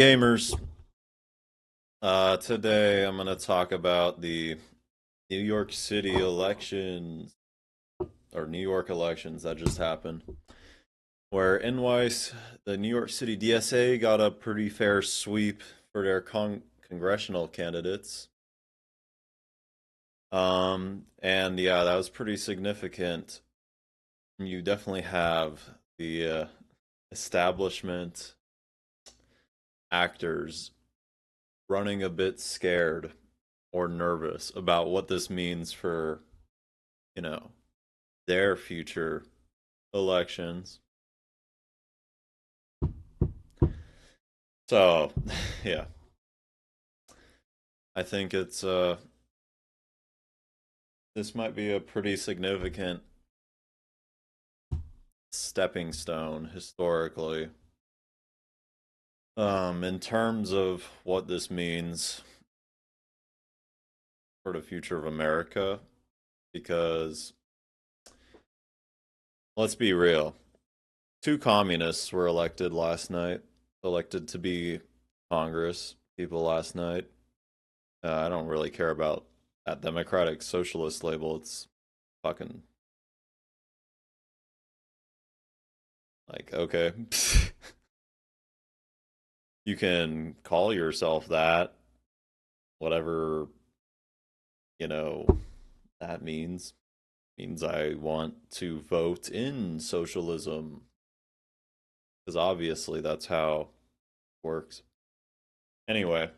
Gamers, today I'm going to talk about the New York City elections, or New York elections that just happened, where the New York City DSA got a pretty fair sweep for their congressional candidates. And yeah, that was pretty significant. You definitely have the establishment actors running a bit scared or nervous about what this means for, you know, their future elections. So, yeah, I think this might be a pretty significant stepping stone historically, in terms of what this means for the future of America, because let's be real, two communists were elected to be Congress people last night. I don't really care about that Democratic Socialist label. It's fucking like, okay. You can call yourself that, whatever, you know, that means. Means I want to vote in socialism. Because obviously that's how it works. Anyway,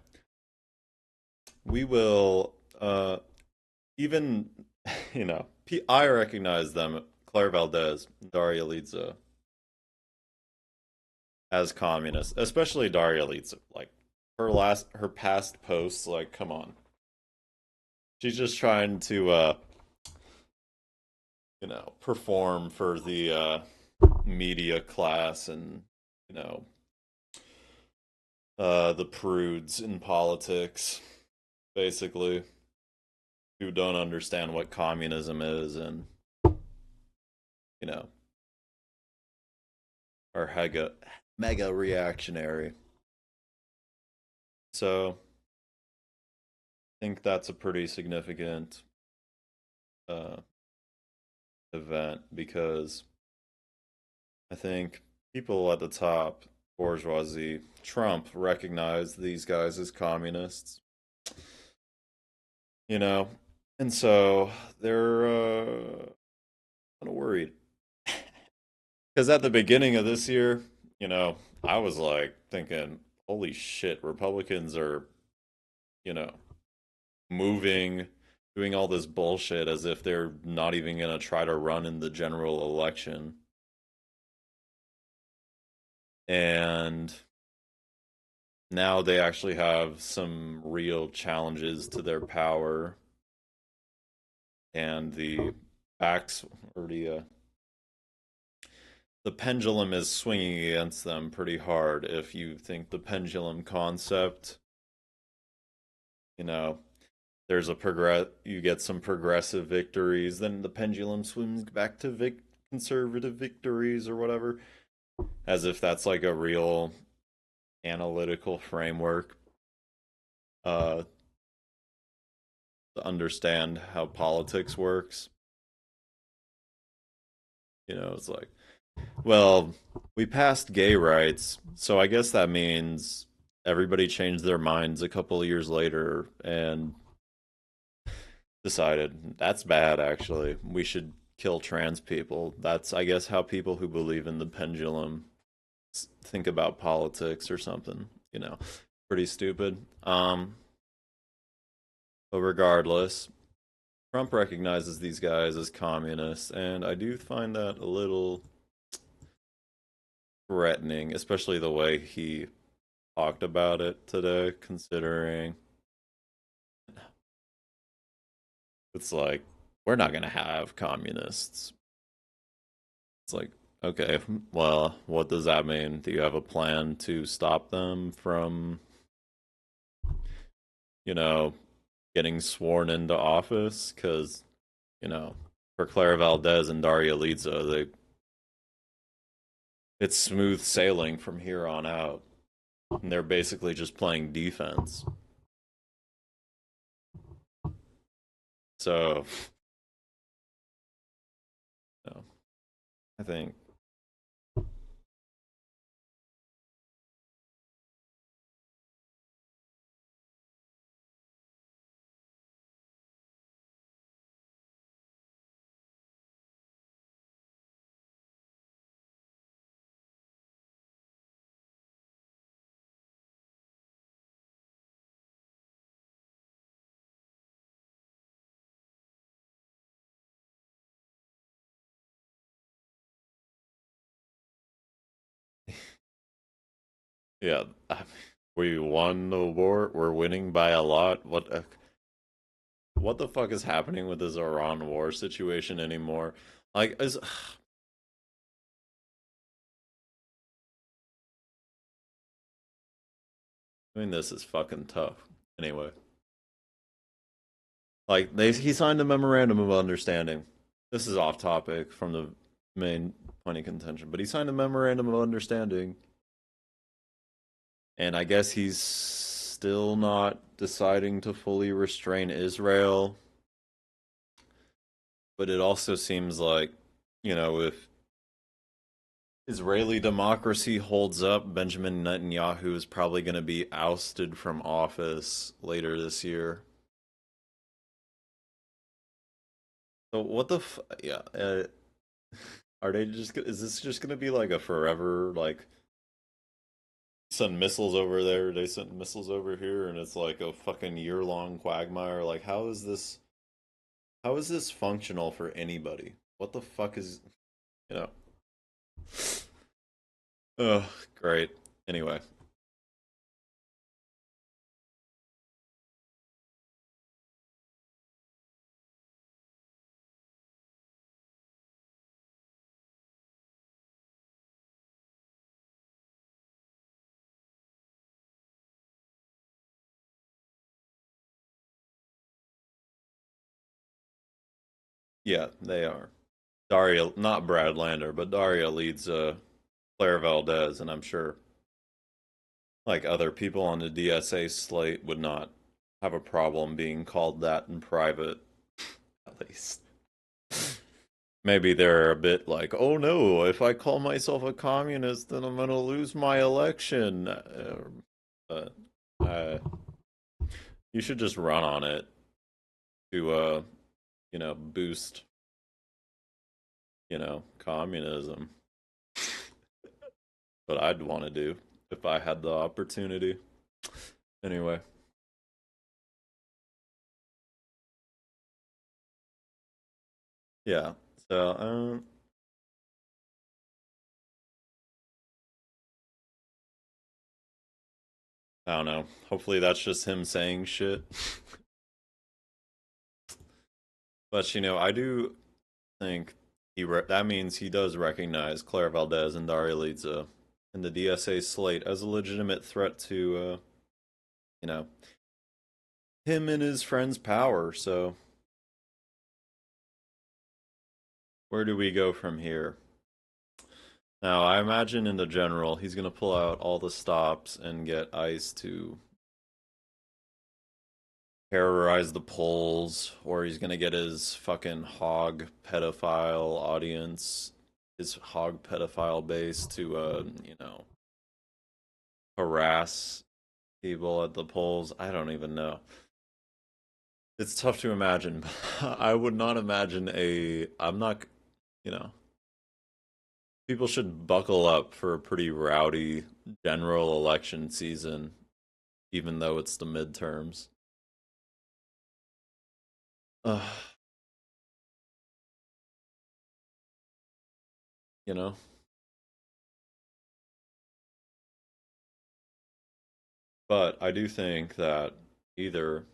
we will, even, I recognize them, Claire Valdez, Daria Lidza, as communists, especially Daria Lidza. Like, her past posts, like, come on. She's just trying to, perform for the, media class and, you know, the prudes in politics, basically, who don't understand what communism is and, you know, are mega reactionary. So I think that's a pretty significant uh, event because I think people at the top, bourgeoisie, Trump, recognized these guys as communists, you know, and so they're kind of worried. Because at the beginning of this year, I was like thinking, holy shit, Republicans are, you know, moving, doing all this bullshit as if they're not even going to try to run in the general election. And now they actually have some real challenges to their power and the backs or the pendulum is swinging against them pretty hard. If you think the pendulum concept, you know, you get some progressive victories, then the pendulum swings back to conservative victories or whatever, as if that's like a real analytical framework uh to understand how politics works. It's like, well, we passed gay rights, so I guess that means everybody changed their minds a couple of years later and decided that's bad, actually. We should kill trans people. That's, I guess, how people who believe in the pendulum think about politics or something, Pretty stupid. But regardless, Trump recognizes these guys as communists, and I do find that a little threatening, especially the way he talked about it today, considering it's like, we're not going to have communists. It's like, okay, well, what does that mean? Do you have a plan to stop them from, you know, getting sworn into office? Because, for Clara Valdez and Daria Lidza, it's smooth sailing from here on out. And they're basically just playing defense. So, no, I think, yeah, we won the war. We're winning by a lot. What the fuck is happening with this Iran war situation anymore? Like, I mean, this is fucking tough. Anyway, like he signed a memorandum of understanding. This is off topic from the main point of contention, but he signed a memorandum of understanding, and I guess he's still not deciding to fully restrain Israel. But it also seems like, if Israeli democracy holds up, Benjamin Netanyahu is probably going to be ousted from office later this year. So what the yeah, are they just is this just going to be like a forever like send missiles over there, they send missiles over here and it's like a fucking year-long quagmire? Like how is this functional for anybody? What the fuck is, you know? Oh, great. Anyway, yeah, they are. Daria, not Brad Lander, but Daria leads Claire Valdez, and I'm sure like other people on the DSA slate would not have a problem being called that in private, at least. Maybe they're a bit like, oh no, if I call myself a communist, then I'm gonna lose my election. But uh, you should just run on it to, boost, communism. What I'd want to do if I had the opportunity. Anyway, yeah. So, I don't know. Hopefully, that's just him saying shit. But I do think that means he does recognize Claire Valdez and Daria Lidza in the DSA slate as a legitimate threat to, you know, him and his friends' power. So, where do we go from here? Now, I imagine in the general, he's going to pull out all the stops and get ICE to terrorize the polls, or he's going to get his fucking hog pedophile audience, his hog pedophile base to, harass people at the polls. I don't even know. It's tough to imagine. I would not imagine I'm not, you know, people should buckle up for a pretty rowdy general election season, even though it's the midterms. Uh, you know, but I do think that either,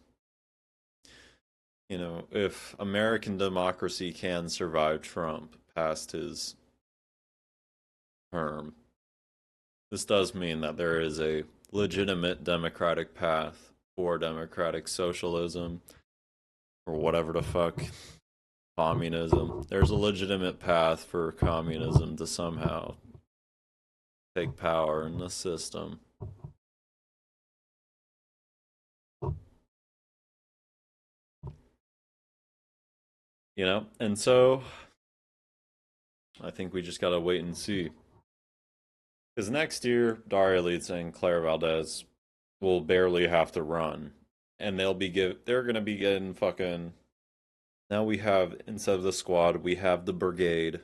if American democracy can survive Trump past his term, this does mean that there is a legitimate democratic path for democratic socialism or whatever the fuck, communism. There's a legitimate path for communism to somehow take power in the system. And so I think we just gotta wait and see. Because next year, Daria Leeds and Claire Valdez will barely have to run, and they're gonna be getting fucking. Now we have, instead of the squad, we have the brigade.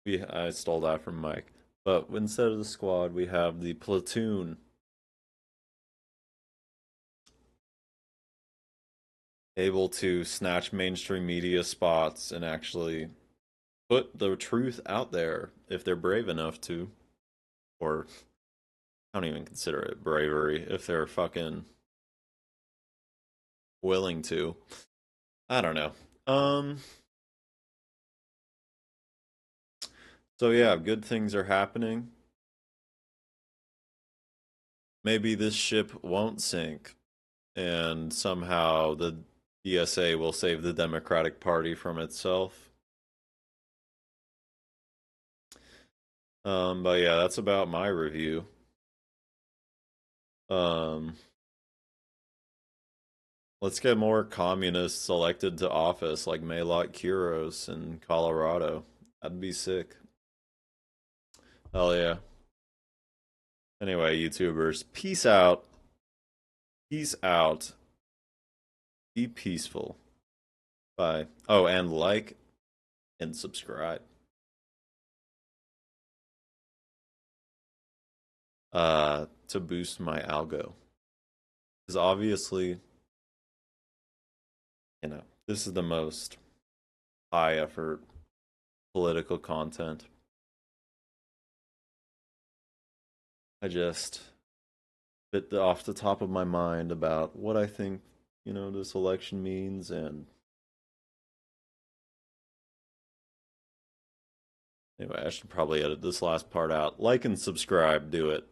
I stole that from Mike, but instead of the squad, we have the platoon, able to snatch mainstream media spots and actually put the truth out there if they're brave enough to, or I don't even consider it bravery if they're fucking willing to. I don't know. Um. So yeah, good things are happening. Maybe this ship won't sink, and somehow the DSA will save the Democratic Party from itself. But yeah, that's about my review. Um, let's get more communists elected to office, like Maylot Kuros in Colorado. That'd be sick. Hell yeah. Anyway, YouTubers, peace out. Peace out. Be peaceful. Bye. Oh, and like and subscribe. To boost my algo. Because obviously, this is the most high effort political content. I just bit off the top of my mind about what I think, this election means. And anyway, I should probably edit this last part out. Like and subscribe, do it.